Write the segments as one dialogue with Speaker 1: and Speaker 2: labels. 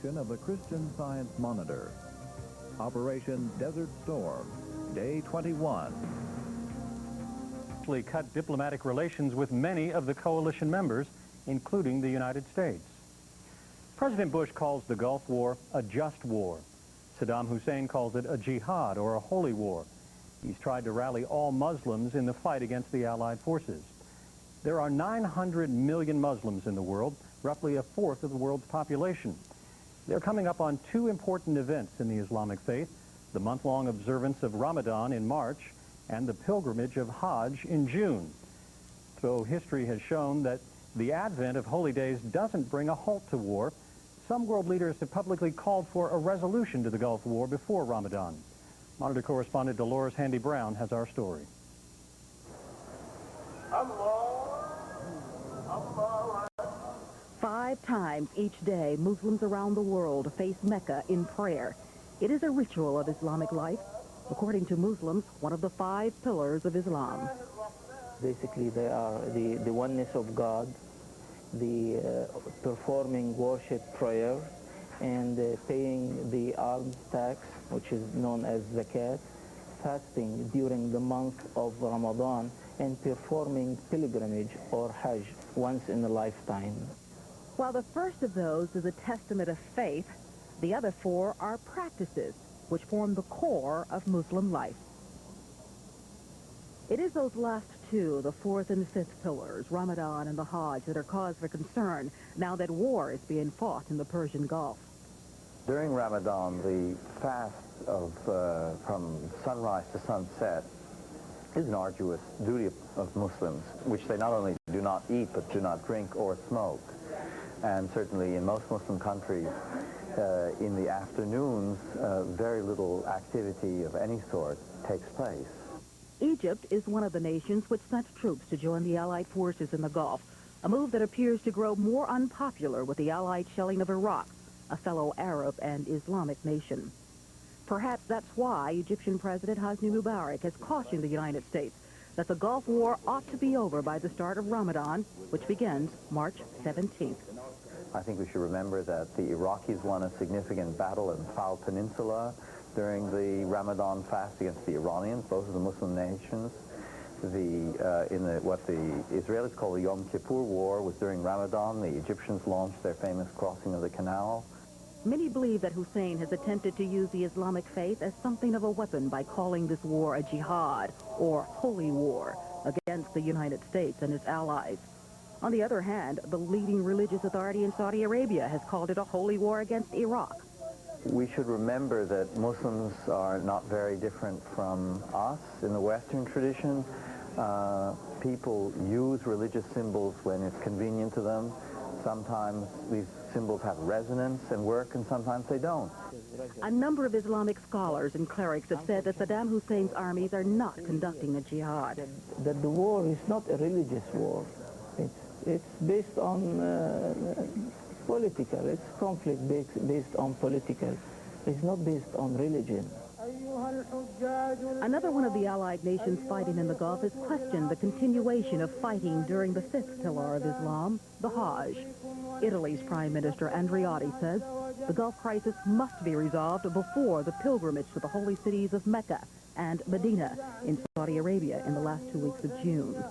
Speaker 1: Of the Christian Science Monitor. Operation Desert Storm, Day 21.
Speaker 2: Cut diplomatic relations with many of the coalition members, including the United States. President Bush calls the Gulf War a just war. Saddam Hussein calls it a jihad or a holy war. He's tried to rally all Muslims in the fight against the Allied forces. There are 900 million Muslims in the world, roughly a fourth of the world's population. They're coming up on two important events in the Islamic faith, the month-long observance of Ramadan in March and the pilgrimage of Hajj in June. Though history has shown that the advent of holy days doesn't bring a halt to war, some world leaders have publicly called for a resolution to the Gulf War before Ramadan. Monitor correspondent Dolores Handy Brown has our story.
Speaker 3: 5 times each day, Muslims around the world face Mecca in prayer. It is a ritual of Islamic life, according to Muslims, one of the 5 pillars of Islam.
Speaker 4: Basically, they are the oneness of God, the performing worship prayer, and paying the alms tax, which is known as zakat, fasting during the month of Ramadan, and performing pilgrimage or Hajj once in a lifetime.
Speaker 3: While the first of those is a testament of faith, the other 4 are practices which form the core of Muslim life. It is those last 2, the 4th and 5th pillars, Ramadan and the Hajj, that are cause for concern now that war is being fought in the Persian Gulf.
Speaker 5: During Ramadan, the fast from sunrise to sunset is an arduous duty of Muslims, which they not only do not eat, but do not drink or smoke. And certainly in most Muslim countries, in the afternoons, very little activity of any sort takes place.
Speaker 3: Egypt is one of the nations which sent troops to join the Allied forces in the Gulf, a move that appears to grow more unpopular with the Allied shelling of Iraq, a fellow Arab and Islamic nation. Perhaps that's why Egyptian President Hosni Mubarak has cautioned the United States that the Gulf War ought to be over by the start of Ramadan, which begins March 17th.
Speaker 5: I think we should remember that the Iraqis won a significant battle in Fal Peninsula during the Ramadan fast against the Iranians, both of the Muslim nations. What the Israelis call the Yom Kippur War was during Ramadan. The Egyptians launched their famous crossing of the canal.
Speaker 3: Many believe that Hussein has attempted to use the Islamic faith as something of a weapon by calling this war a jihad, or holy war, against the United States and its allies. On the other hand, the leading religious authority in Saudi Arabia has called it a holy war against Iraq.
Speaker 5: We should remember that Muslims are not very different from us in the Western tradition. People use religious symbols when it's convenient to them. Sometimes these symbols have resonance and work, and sometimes they don't.
Speaker 3: A number of Islamic scholars and clerics have said that Saddam Hussein's armies are not conducting a jihad.
Speaker 4: That the war is not a religious war. It's based on political. It's conflict based on political. It's not based on religion.
Speaker 3: Another one of the Allied nations fighting in the Gulf has questioned the continuation of fighting during the 5th pillar of Islam, the Hajj. Italy's Prime Minister Andreotti says the Gulf crisis must be resolved before the pilgrimage to the holy cities of Mecca and Medina in Saudi Arabia in the last 2 weeks of June.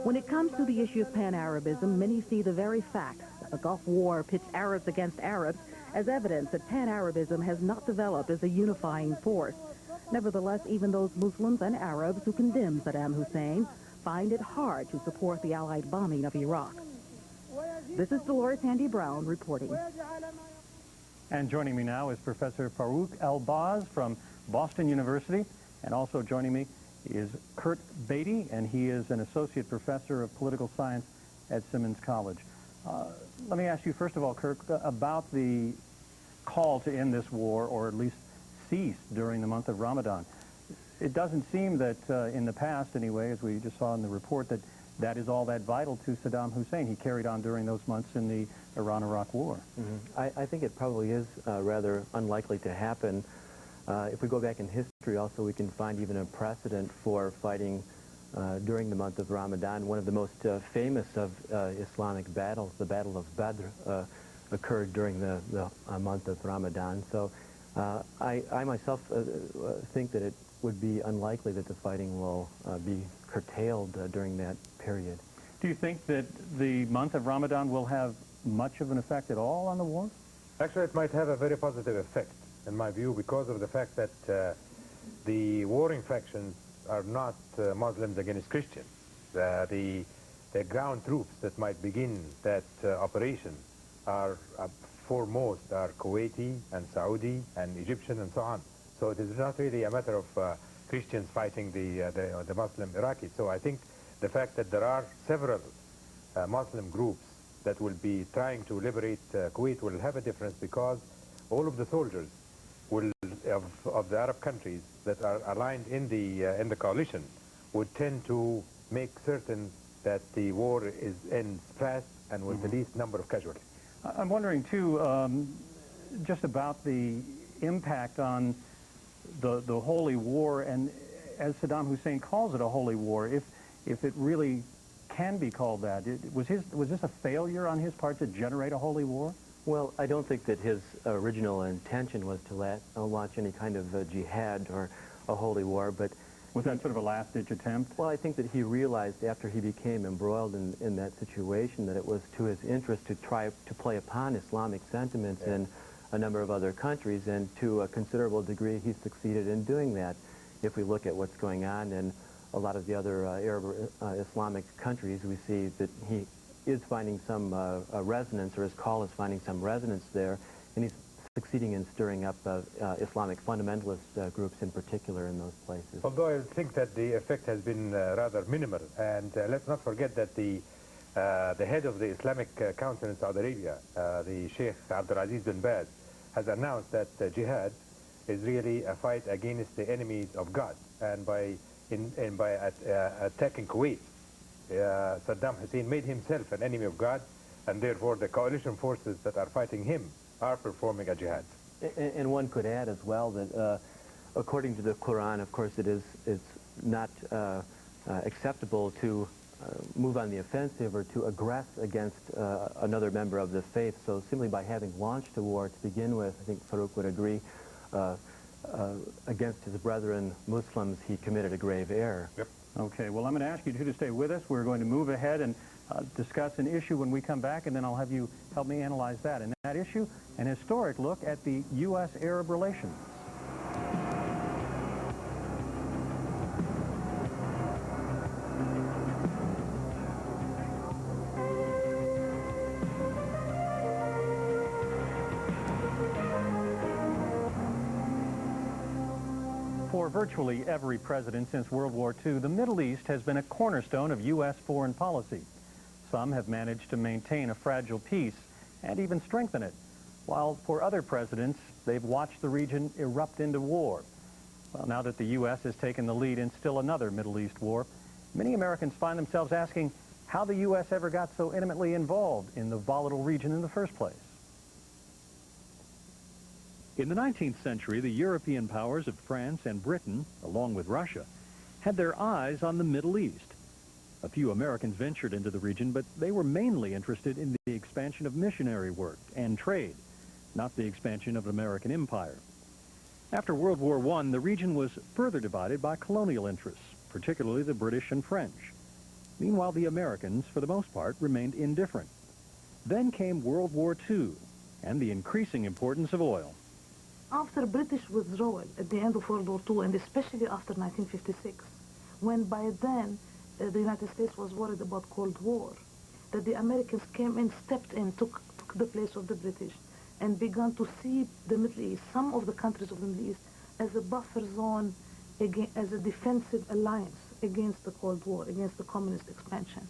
Speaker 3: When it comes to the issue of pan-Arabism, many see the very fact that the Gulf War pits Arabs against Arabs as evidence that pan-Arabism has not developed as a unifying force. Nevertheless, even those Muslims and Arabs who condemn Saddam Hussein find it hard to support the Allied bombing of Iraq. This is Dolores Handy Brown reporting.
Speaker 2: And joining me now is Professor Farouk El-Baz from Boston University, and also joining me is Kurt Beatty, and he is an associate professor of political science at Simmons College. Let me ask you, first of all, Kurt, about the call to end this war, or at least cease during the month of Ramadan. It doesn't seem that in the past, anyway, as we just saw in the report, that that is all that vital to Saddam Hussein. He carried on during those months in the Iran-Iraq war.
Speaker 6: I think it probably is rather unlikely to happen. If we go back in history also, we can find even a precedent for fighting during the month of Ramadan. One of the most famous of Islamic battles, the Battle of Badr, occurred during the month of Ramadan. So I myself think that it would be unlikely that the fighting will be curtailed during that period.
Speaker 2: Do you think that the month of Ramadan will have much of an effect at all on the war?
Speaker 7: Actually, it might have a very positive effect, in my view, because of the fact that the warring factions are not Muslims against Christians. The ground troops that might begin that operation are foremost are Kuwaiti and Saudi and Egyptian and so on. So it is not really a matter of Christians fighting the Muslim Iraqis. So I think the fact that there are several Muslim groups that will be trying to liberate Kuwait will have a difference, because all of the soldiers of the Arab countries that are aligned in the coalition would tend to make certain that the war ends fast and with the least number of casualties.
Speaker 2: I'm wondering too, just about the impact on the holy war, and as Saddam Hussein calls it a holy war, if it really can be called that. Was this a failure on his part to generate a holy war?
Speaker 6: Well, I don't think that his original intention was to launch any kind of jihad or a holy war, but...
Speaker 2: Was that sort of a last-ditch attempt?
Speaker 6: Well, I think that he realized after he became embroiled in that situation that it was to his interest to try to play upon Islamic sentiments in a number of other countries, and to a considerable degree he succeeded in doing that. If we look at what's going on in a lot of the other Arab Islamic countries, we see that he is finding some resonance, or his call is finding some resonance there, and he's succeeding in stirring up Islamic fundamentalist groups in particular in those places.
Speaker 7: Although I think that the effect has been rather minimal, and let's not forget that the head of the Islamic Council in Saudi Arabia, the Sheikh Abdulaziz bin Baz, has announced that jihad is really a fight against the enemies of God, and by attacking Kuwait, Saddam Hussein made himself an enemy of God, and therefore the coalition forces that are fighting him are performing a jihad.
Speaker 6: And one could add as well that according to the Quran, of course, it's not acceptable to move on the offensive or to aggress against another member of the faith. So simply by having launched a war to begin with, I think Farouk would agree, against his brethren Muslims, he committed a grave error.
Speaker 7: Yep.
Speaker 2: Okay, well, I'm going to ask you two to stay with us. We're going to move ahead and discuss an issue when we come back, and then I'll have you help me analyze that. And that issue, an historic look at the U.S.-Arab relations. For virtually every president since World War II, the Middle East has been a cornerstone of U.S. foreign policy. Some have managed to maintain a fragile peace and even strengthen it, while for other presidents, they've watched the region erupt into war. Well, now that the U.S. has taken the lead in still another Middle East war, many Americans find themselves asking how the U.S. ever got so intimately involved in the volatile region in the first place. In the 19th century, the European powers of France and Britain, along with Russia, had their eyes on the Middle East. A few Americans ventured into the region, but they were mainly interested in the expansion of missionary work and trade, not the expansion of an American empire. After World War I, the region was further divided by colonial interests, particularly the British and French. Meanwhile, the Americans, for the most part, remained indifferent. Then came World War II and the increasing importance of oil.
Speaker 8: After British withdrawal at the end of World War II, and especially after 1956, when by then the United States was worried about Cold War, that the Americans came in, stepped in, took the place of the British, and began to see the Middle East, some of the countries of the Middle East, as a buffer zone, as a defensive alliance against the Cold War, against the communist expansion.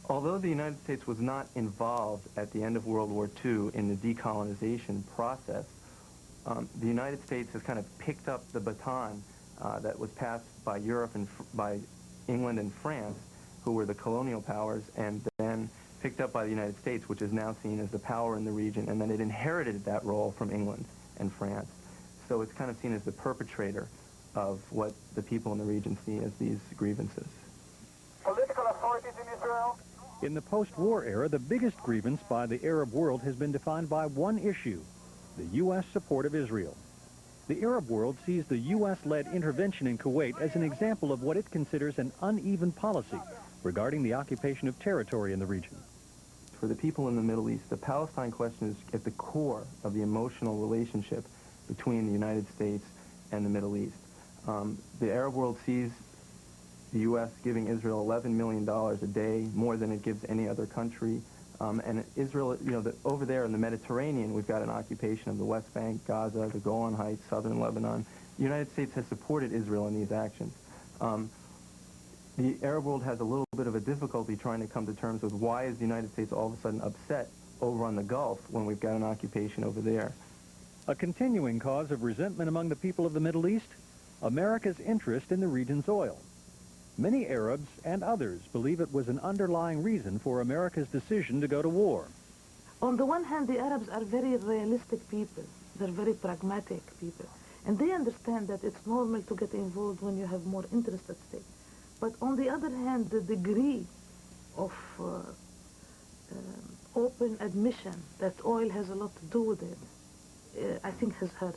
Speaker 9: Although the United States was not involved at the end of World War II in the decolonization process, the United States has kind of picked up the baton that was passed by Europe and by England and France, who were the colonial powers, and then picked up by the United States, which is now seen as the power in the region, and then it inherited that role from England and France. So it's kind of seen as the perpetrator of what the people in the region see as these grievances.
Speaker 10: Political authorities in Israel
Speaker 2: In the post-war era, the biggest grievance by the Arab world has been defined by one issue: the U.S. support of Israel. The Arab world sees the U.S.-led intervention in Kuwait as an example of what it considers an uneven policy regarding the occupation of territory in the region.
Speaker 9: For the people in the Middle East, the Palestine question is at the core of the emotional relationship between the United States and the Middle East. The Arab world sees the U.S. giving Israel $11 million a day, more than it gives any other country. And Israel, over there in the Mediterranean, we've got an occupation of the West Bank, Gaza, the Golan Heights, southern Lebanon. The United States has supported Israel in these actions. The Arab world has a little bit of a difficulty trying to come to terms with why is the United States all of a sudden upset over on the Gulf when we've got an occupation over there.
Speaker 2: A continuing cause of resentment among the people of the Middle East: America's interest in the region's oil. Many Arabs and others believe it was an underlying reason for America's decision to go to war.
Speaker 8: On the one hand, the Arabs are very realistic people. They're very pragmatic people. And they understand that it's normal to get involved when you have more interest at stake. But on the other hand, the degree of open admission that oil has a lot to do with it, I think has hurt.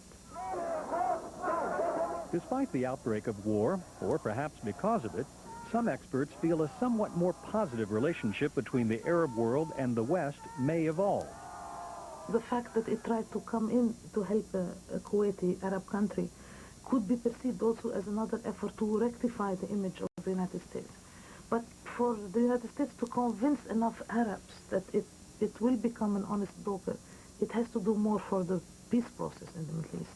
Speaker 2: Despite the outbreak of war, or perhaps because of it, some experts feel a somewhat more positive relationship between the Arab world and the West may evolve.
Speaker 8: The fact that it tried to come in to help a Kuwaiti Arab country could be perceived also as another effort to rectify the image of the United States. But for the United States to convince enough Arabs that it will become an honest broker, it has to do more for the peace process in the Middle East.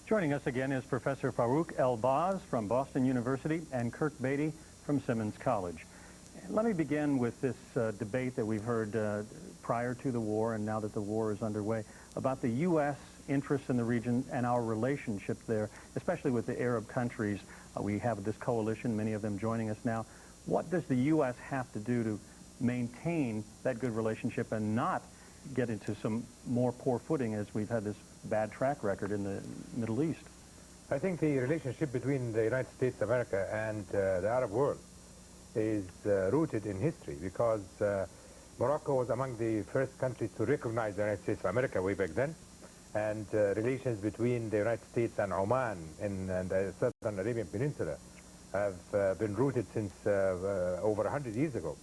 Speaker 2: Joining us again is Professor Farouk El-Baz from Boston University and Kirk Beatty from Simmons College. Let me begin with this debate that we've heard prior to the war and now that the war is underway about the U.S. interests in the region and our relationship there, especially with the Arab countries. We have this coalition, many of them joining us now. What does the U.S. have to do to maintain that good relationship and not get into some more poor footing as we've had this bad track record in the Middle East?
Speaker 7: I think the relationship between the United States of America and the Arab world is rooted in history, because Morocco was among the first countries to recognize the United States of America way back then, and relations between the United States and Oman in the southern Arabian Peninsula have been rooted since over 100 years ago.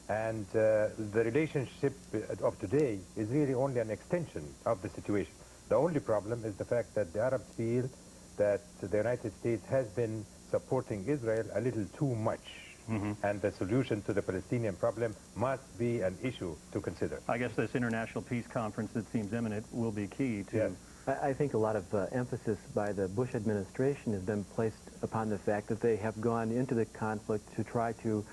Speaker 7: And the relationship of today is really only an extension of the situation. The only problem is the fact that the Arabs feel that the United States has been supporting Israel a little too much. And the solution to the Palestinian problem must be an issue to consider.
Speaker 2: I guess this international peace conference that seems imminent will be key to...
Speaker 7: Yes.
Speaker 6: I think a lot of emphasis by the Bush administration has been placed upon the fact that they have gone into the conflict to try to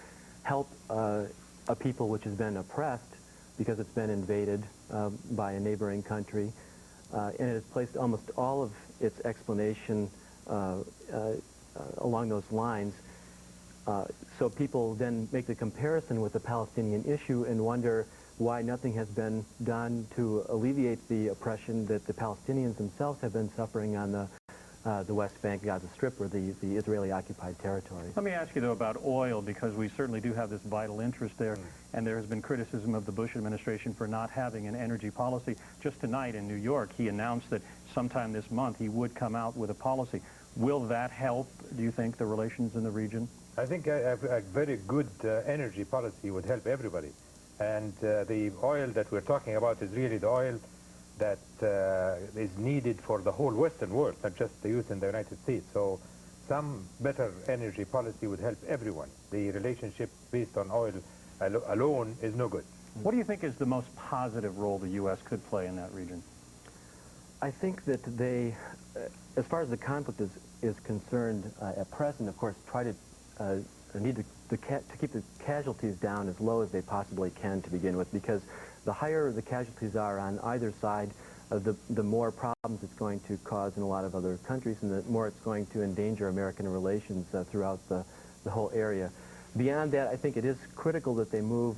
Speaker 6: help a people which has been oppressed because it's been invaded by a neighboring country, and it has placed almost all of its explanation along those lines. So people then make the comparison with the Palestinian issue and wonder why nothing has been done to alleviate the oppression that the Palestinians themselves have been suffering on the West Bank, Gaza Strip, or the Israeli-occupied territory.
Speaker 2: Let me ask you, though, about oil, because we certainly do have this vital interest there, and there has been criticism of the Bush administration for not having an energy policy. Just tonight in New York, he announced that sometime this month he would come out with a policy. Will that help, do you think, the relations in the region?
Speaker 7: I think a very good energy policy would help everybody. And the oil that we're talking about is really the oil that is needed for the whole Western world, not just the youth in the United States. So some better energy policy would help everyone. The relationship based on oil alone is no good.
Speaker 2: What do you think is the most positive role the U.S. could play in that region?
Speaker 6: I think that they, as far as the conflict is concerned at present, of course, try to need to keep the casualties down as low as they possibly can to begin with, because the higher the casualties are on either side, the more problems it's going to cause in a lot of other countries, and the more it's going to endanger American relations throughout the whole area. Beyond that, I think it is critical that they move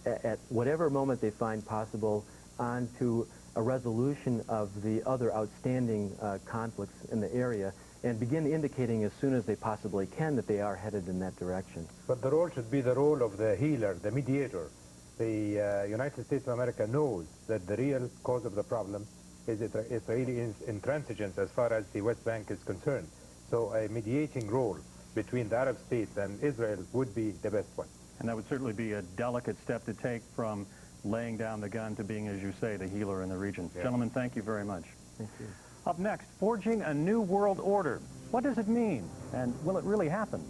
Speaker 6: at whatever moment they find possible onto a resolution of the other outstanding conflicts in the area, and begin indicating as soon as they possibly can that they are headed in that direction.
Speaker 7: But the role should be the role of the healer, the mediator. The United States of America knows that the real cause of the problem is Israeli intransigence as far as the West Bank is concerned. So a mediating role between the Arab states and Israel would be the best one.
Speaker 2: And that would certainly be a delicate step to take from laying down the gun to being, as you say, the healer in the region.
Speaker 7: Yeah.
Speaker 2: Gentlemen, thank you very much.
Speaker 6: Thank you.
Speaker 2: Up next, forging a new world order. What does it mean? And will it really happen?